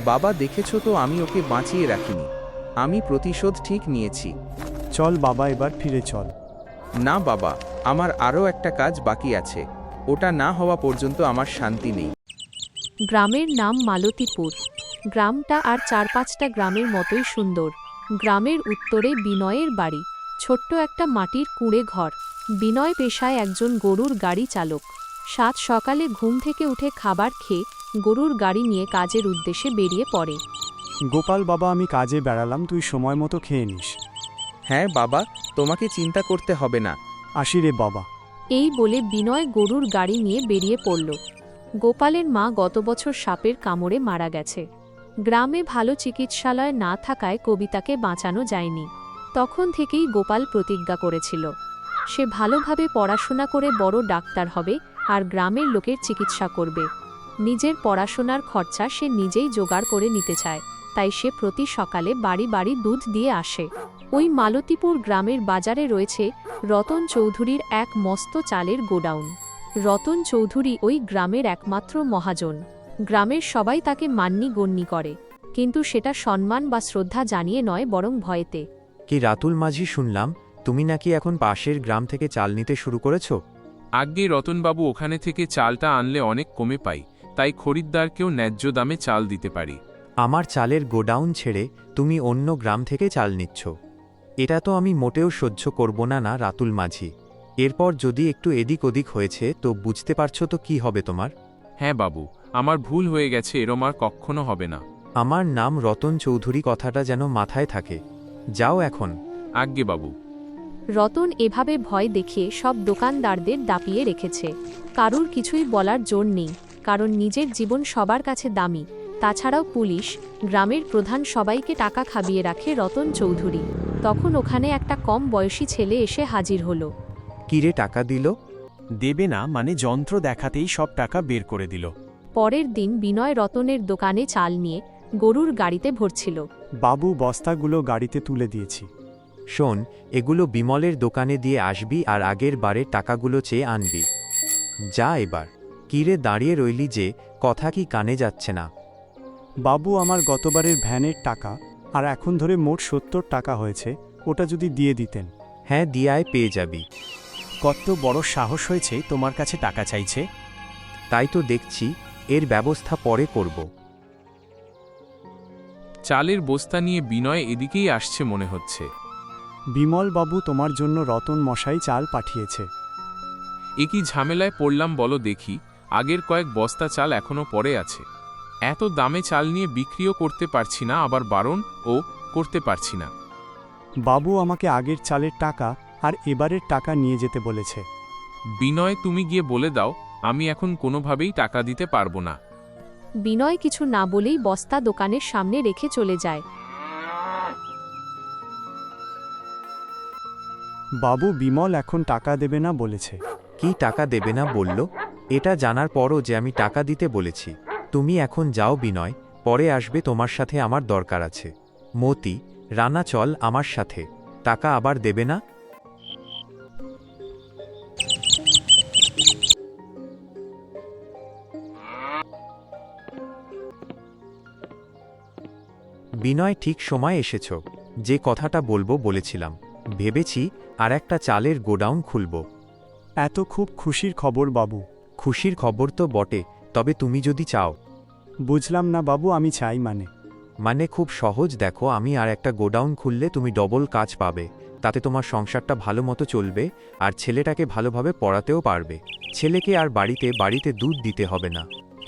বাবা, দেখেছো তো আমি ওকে বাঁচিয়ে রাখিনি। আমি প্রতিশোধ ঠিক নিয়েছি। চল বাবা, এবার ফিরে চল। না বাবা, আমার আরও একটা কাজ বাকি আছে। ওটা না হওয়া পর্যন্ত আমার শান্তি নেই। গ্রামের নাম মালতীপুর। গ্রামটা আর 4-5টা গ্রামের মতোই সুন্দর। গ্রামের উত্তরে বিনয়ের বাড়ি। ছোট্ট একটা মাটির কুঁড়ে ঘর। বিনয় পেশায় একজন গরুর গাড়ি চালক। সাত সকালে ঘুম থেকে উঠে খাবার খেয়ে গরুর গাড়ি নিয়ে কাজের উদ্দেশ্যে বেরিয়ে পড়ে। গোপাল বাবা, আমি কাজে বেড়ালাম, তুই সময় মতো খেয়ে নিস। হ্যাঁ বাবা, তোমাকে চিন্তা করতে হবে না। আসি রে বাবা। এই বলে বিনয় গরুর গাড়ি নিয়ে বেরিয়ে পড়ল। গোপালের মা গত বছর সাপের কামড়ে মারা গেছে। গ্রামে ভালো চিকিৎসালয় না থাকায় কবিতাকে বাঁচানো যায়নি। তখন থেকেই গোপাল প্রতিজ্ঞা করেছিল, সে ভালোভাবে পড়াশোনা করে বড় ডাক্তার হবে আর গ্রামের লোকের চিকিৎসা করবে। নিজের পড়াশোনার খরচা সে নিজেই জোগাড় করে নিতে চায়, তাই সে প্রতি সকালে বাড়ি বাড়ি দুধ দিয়ে আসে। ওই মালতীপুর গ্রামের বাজারে রয়েছে রতন চৌধুরীর এক মস্ত চালের গোডাউন। রতন চৌধুরী ওই গ্রামের একমাত্র মহাজন। গ্রামের সবাই তাকে মান্যি গণ্যি করে, কিন্তু সেটা সম্মান বা শ্রদ্ধা জানিয়ে নয়, বরং ভয়েতে। কি রাতুল মাঝি, শুনলাম তুমি নাকি এখন পাশের গ্রাম থেকে চাল নিতে শুরু করেছ? আগে রতনবাবু ওখানে থেকে চালটা আনলে অনেক কমে পাই, তাই খরিদ্দারকেও ন্যায্য দামে চাল দিতে পারি। আমার চালের গোডাউন ছেড়ে তুমি অন্য গ্রাম থেকে চাল নিচ্ছ, এটা তো আমি মোটেও সহ্য করব না না রাতুল মাঝি। এরপর যদি একটু এদিক ওদিক হয়েছে তো বুঝতে পারছো তো কি হবে তোমার। হ্যাঁ বাবু, আমার ভুল হয়ে গেছে, এরম আর কখনো হবে না। আমার নাম রতন চৌধুরী, কথাটা যেন মাথায় থাকে। যাও এখন। আজ্ঞে বাবু। রতন এভাবে ভয় দেখিয়ে সব দোকানদারদের দাপিয়ে রেখেছে। কারুর কিছুই বলার জোর নেই, কারণ নিজের জীবন সবার কাছে দামি। তাছাড়াও পুলিশ, গ্রামের প্রধান সবাইকে টাকা খাবিয়ে রাখে রতন চৌধুরী। তখন ওখানে একটা কম বয়সী ছেলে এসে হাজির হলো। কিরে, টাকা দিল? দেবে না মানে যন্ত্র দেখাতেই সব টাকা বের করে দিল। পরের দিন বিনয় রতনের দোকানে চাল নিয়ে গরুর গাড়িতে ভরছিল। বাবু, বস্তাগুলো গাড়িতে তুলে দিয়েছি। শোন, এগুলো বিমলের দোকানে দিয়ে আসবি আর আগের বারের টাকাগুলো চেয়ে আনবি। যা এবার। কিরে দাঁড়িয়ে রইলি যে, কথা কি কানে যাচ্ছে না? বাবু, আমার গতবারের ভ্যানের টাকা আর এখন ধরে মোট 70 টাকা হয়েছে, ওটা যদি দিয়ে দিতেন। হ্যাঁ, দিয়ায় পেয়ে যাবি। কত বড় সাহস হয়েছে তোমার কাছে টাকা চাইছে? তাই তো দেখছি, এর ব্যবস্থা পরে করব। চালের বস্তা নিয়ে বিনয় এদিকেই আসছে মনে হচ্ছে। বিমল বাবু, তোমার জন্য রতন মশাই চাল পাঠিয়েছে। এ কি ঝামেলায় পড়লাম বলো দেখি। আগের কয়েক বস্তা চাল এখনো পড়ে আছে। এত দামে চাল নিয়ে বিক্রিও করতে পারছি না, আবার বারণ ও করতে পারছি না। বাবু আমাকে আগের চালের টাকা আর এবারের টাকা নিয়ে যেতে বলেছে। বিনয়, তুমি গিয়ে বলে দাও আমি এখন কোনোভাবেই টাকা দিতে পারবো না। বিনয় কিছু না বলেই বস্তা দোকানের সামনে রেখে চলে যায়। বাবু, বিমল এখন টাকা দেবে না বলেছে। কি টাকা দেবে না বলল? এটা জানার পরও যে আমি টাকা দিতে বলেছি। তুমি এখন যাও বিনয়, পরে আসবে, তোমার সাথে আমার দরকার আছে। মতি, রানা, চল আমার সাথে। টাকা আবার দেবে না? বিনয়, ঠিক সময় এসেছ। যে কথাটা বলবো বলেছিলাম। ভেবেছি আর একটা চালের গোডাউন খুলব। এত খুব খুশির খবর বাবু। খুশির খবর তো বটে, তবে তুমি যদি চাও। বুঝলাম না বাবু, আমি চাই মানে খুব সহজ, দেখো, আমি আর একটা গোডাউন খুললে তুমি ডবল কাজ পাবে। তাতে তোমার সংসারটা ভালো মতো চলবে আর ছেলেটাকে ভালোভাবে পড়াতেও পারবে। ছেলেকে আর বাড়িতে বাড়িতে দুধ দিতে হবে না।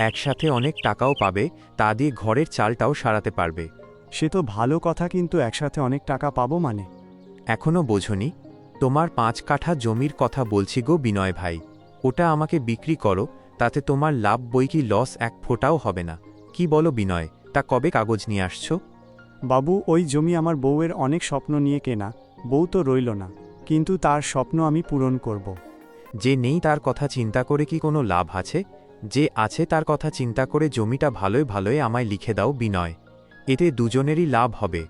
একসাথে অনেক টাকাও পাবে, তা দিয়ে ঘরের চালটাও সারাতে পারবে। সে তো ভালো কথা, কিন্তু একসাথে অনেক টাকা পাবো মানে? এখনও বোঝনি? তোমার 5 কাঠা জমির কথা বলছি গো বিনয় ভাই। ওটা আমাকে বিক্রি করো, তাতে তোমার লাভ বই কি লস এক ফোঁটাও হবে না। কি বলো বিনয়, তা কবে কাগজ নিয়ে আসছো? বাবু, ওই জমি আমার বউয়ের অনেক স্বপ্ন নিয়ে কেনা। বউ তো রইল না, কিন্তু তার স্বপ্ন আমি পূরণ করব। যে নেই তার কথা চিন্তা করে কি কোনো লাভ আছে? যে আছে তার কথা চিন্তা করে জমিটা ভালোই ভালোই আমায় লিখে দাও বিনয়, এতে দুজনেরই লাভ হবে।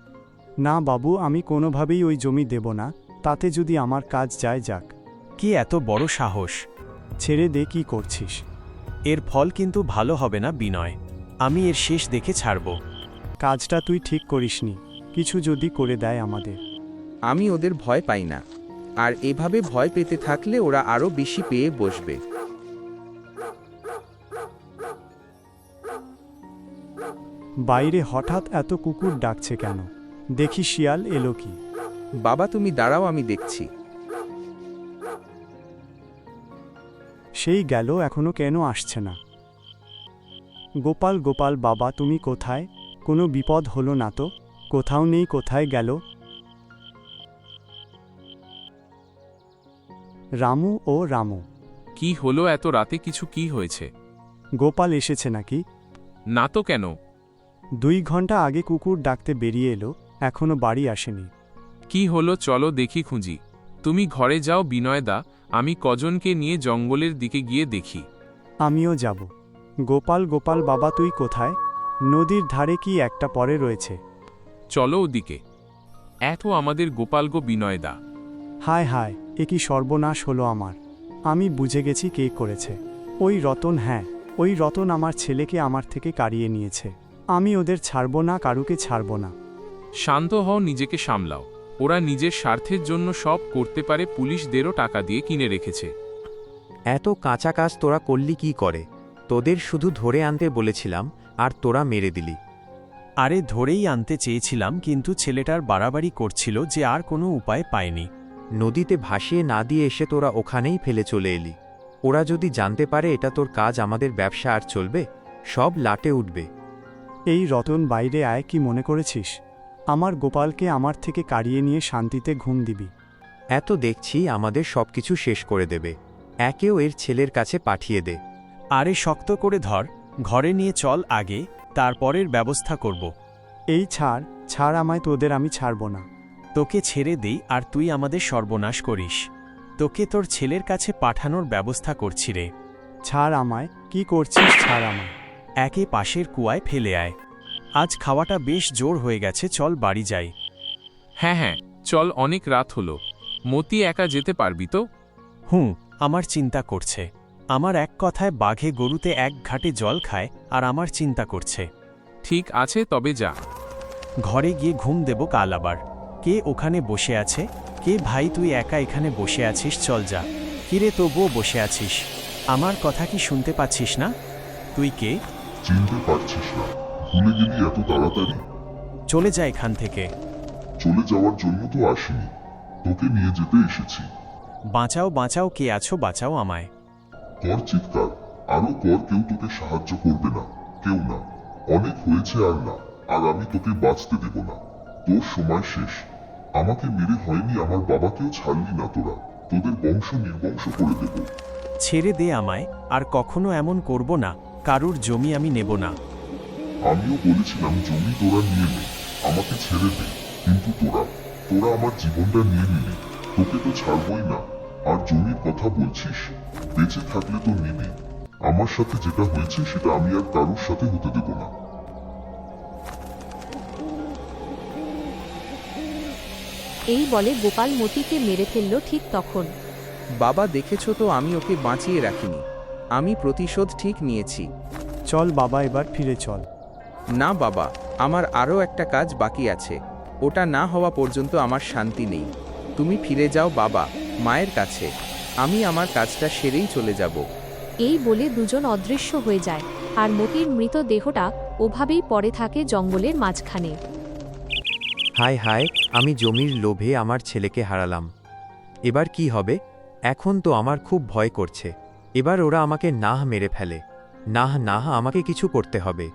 না বাবু, আমি কোনোভাবেই ওই জমি দেব না, তাতে যদি আমার কাজ যায় যাক। কি এত বড় সাহস! ছেড়ে দে, কি করছিস? এর ফল কিন্তু ভালো হবে না বিনয়। আমি এর শেষ দেখে ছাড়ব। কাজটা তুই ঠিক করিসনি, কিছু যদি করে দেয় আমাদের। আমি ওদের ভয় পাই না, আর এভাবে ভয় পেতে থাকলে ওরা আরো বেশি পেয়ে বসবে। বাইরে হঠাৎ এত কুকুর ডাকছে কেন? দেখি শিয়াল এলো কি। বাবা তুমি দাঁড়াও, আমি দেখছি। সেই গেল, এখনো কেন আসছে না? গোপাল গোপাল বাবা তুমি কোথায়? কোনো বিপদ হলো না তো? কোথাও নেই, কোথায় গেল? রামু ও রামু। কি হলো এত রাতে, কিছু কি হয়েছে? গোপাল এসেছে নাকি? না তো, কেন? 2 ঘন্টা আগে কুকুর ডাকতে বেরিয়ে এলো, এখনো বাড়ি আসেনি। কি হলো চলো দেখি, খুঁজি। তুমি ঘরে যাও বিনয়দা, আমি কজনকে নিয়ে জঙ্গলের দিকে গিয়ে দেখি। আমিও যাব। গোপাল গোপাল বাবা তুই কোথায়? নদীর ধারে কি একটা পরে রয়েছে? চলো ওদিকে। এত আমাদের গোপাল গো বিনয়দা। হায় হায়, এ কি সর্বনাশ হলো আমার! আমি বুঝে গেছি কে করেছে। ওই রতন, হ্যাঁ ওই রতন আমার ছেলেকে আমার থেকে কাড়িয়ে নিয়েছে। আমি ওদের ছাড়ব না, কারুকে ছাড়ব না। শান্ত হও, নিজেকে সামলাও। ওরা নিজের স্বার্থের জন্য সব করতে পারে, পুলিশদেরও টাকা দিয়ে কিনে রেখেছে। এত কাঁচা কাজ তোরা করলি কি করে? তোদের শুধু ধরে আনতে বলেছিলাম, আর তোরা মেরে দিলি। আরে ধরেই আনতে চেয়েছিলাম, কিন্তু ছেলেটার বাড়াবাড়ি করছিল যে আর কোনো উপায় পায়নি। নদীতে ভাসিয়ে না দিয়ে এসে তোরা ওখানেই ফেলে চলে এলি। ওরা যদি জানতে পারে এটা তোর কাজ, আমাদের ব্যবসা আর চলবে? সব লাটে উঠবে। এই রতন বাইরে আয়, কি মনে করেছিস আমার গোপালকে আমার থেকে কাড়িয়ে নিয়ে শান্তিতে ঘুম দিবি? এত দেখছি আমাদের সবকিছু শেষ করে দেবে। একেও এর ছেলের কাছে পাঠিয়ে দে। আরে শক্ত করে ধর, ঘরে নিয়ে চল আগে, তারপরের ব্যবস্থা করব। এই ছাড় ছাড় আমায়, তোদের আমি ছাড়ব না। তোকে ছেড়ে দেই আর তুই আমাদের সর্বনাশ করিস। তোকে তোর ছেলের কাছে পাঠানোর ব্যবস্থা করছি রে। ছাড় আমায়, কি করছিস? ছাড় আমায়। একে পাশের কুয়ায় ফেলে আয়। আজ খাওয়াটা বেশ জোর হয়ে গেছে, চল বাড়ি যাই। হ্যাঁ হ্যাঁ চল, অনেক রাত হলো। মতি একা যেতে পারবি তো? আমার চিন্তা করছে। আমার এক কথায় বাঘে গরুতে এক ঘাটে জল খায়, আর আমার চিন্তা করছে। ঠিক আছে তবে যা। ঘরে গিয়ে ঘুম দেব কাল আবার। কে ওখানে বসে আছে? কে ভাই তুই একা এখানে বসে আছিস? চল যা। কিরে তবুও বসে আছিস? আমার কথা কি শুনতে পাচ্ছিস না? তুই কে? চিনতে পারছিস না? ভুলে গেলি এত তাড়াতাড়ি? চলে যা এখান থেকে। চলে যাওয়ার জন্য তো আসিনি, তোকে নিয়ে যেতে এসেছি। বাঁচাও বাঁচাও, কে আছো? বাঁচাও আমায়। কর চিৎকার, আরো কর, কেউ তোকে সাহায্য করবে না, কেউ না। অনেক হয়েছে আর না, আর আমি তোকে বাঁচতে দেব না। তোর সময় শেষ। আমাকে মেরে হয়নি, আমার বাবাকেও ছাড়লি না তোরা। তোদের বংশ নির্বংশ করে দেব। ছেড়ে দে আমায়, আর কখনো এমন করব না। কারুর জমি আমি নেব না। আমিও বলেছিলাম জমি তোরা নিয়ে নে, আমাকে ছেড়ে দে, কিন্তু তোরা আমার জীবনটা নিয়ে নিলি। তোকে তো ছাড়বই না। আর জমির কথা বলছিস, বেঁচে থাকলে তো নিবি। আমার সাথে যেটা হয়েছে সেটা আমি আর কারোর সাথে হতে দেব না। এই বলে গোপাল মতিকে মেরে ফেলল ঠিক তখন। বাবা দেখেছো তো, আমি ওকে বাঁচিয়ে রাখিনি। আমি প্রতিশোধ ঠিক নিয়েছি। চল বাবা, এবার ফিরে চল। না বাবা, আমার আরও একটা কাজ বাকি আছে। ওটা না হওয়া পর্যন্ত আমার শান্তি নেই। তুমি ফিরে যাও বাবা, মায়ের কাছে। আমি আমার কাজটা সেরেই চলে যাব। এই বলে দুজন অদৃশ্য হয়ে যায়, আর মতির মৃতদেহটা ওভাবেই পড়ে থাকে জঙ্গলের মাঝখানে। হায় হায়, আমি জমির লোভে আমার ছেলেকে হারালাম। এবার কি হবে? এখন তো আমার খুব ভয় করছে। এবার ওরা আমাকে নাহ মেরে ফেলে। নাহ আমাকে কিছু করতে হবে।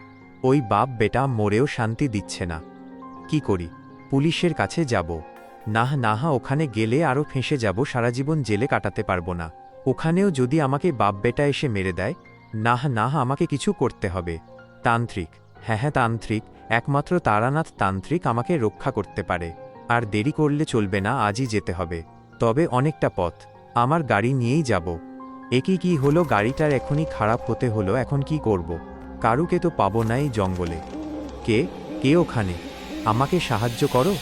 ওই বাপ বেটা মরেও শান্তি দিচ্ছে না। কি করি? পুলিশের কাছে যাব। নাহ ওখানে গেলে আরও ফেঁসে যাব, সারা জীবন জেলে কাটাতে পারবো না। ওখানেও যদি আমাকে বাপ বেটা এসে মেরে দেয়। নাহ আমাকে কিছু করতে হবে। তান্ত্রিক, হ্যাঁ তান্ত্রিক, একমাত্র তারানাথ তান্ত্রিক আমাকে রক্ষা করতে পারে। আর দেরি করলে চলবে না, আজই যেতে হবে। তবে অনেকটা পথ, আমার গাড়ি নিয়েই যাব। একই কি হলো, গাড়িটার এখনই খারাপ হতে হলো। এখন কি করব? কারুকে তো পাবো না এই জঙ্গলে। কে ওখানে? আমাকে সাহায্য করো।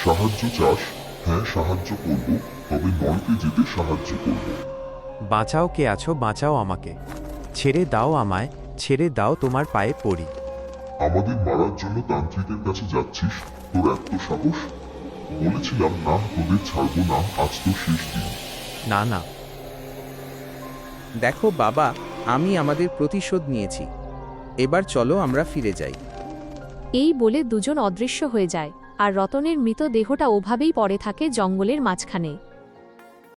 সাহায্য চাস? হ্যাঁ সাহায্য করব, তবে নয়কে যেতে সাহায্য করব। বাঁচাও, কে আছো? বাঁচাও আমাকে। ছেড়ে দাও আমায়, ছেড়ে দাও, তোমার পায়ে পড়ি। আমাদের মারার জন্য তান্ত্রিকের কাছে যাচ্ছিস? তোর এত সাহস? বলেছিলাম না তোদের ছাড়বো না, আজ তো শেষ দিন। না না, দেখো বাবা, আমি আমাদের প্রতিশোধ নিয়েছি। এবার চলো আমরা ফিরে যাই। এই বলে দুজন অদৃশ্য হয়ে যায় আর রতনের মৃতদেহটা ওভাবেই পড়ে থাকে জঙ্গলের মাঝখানে।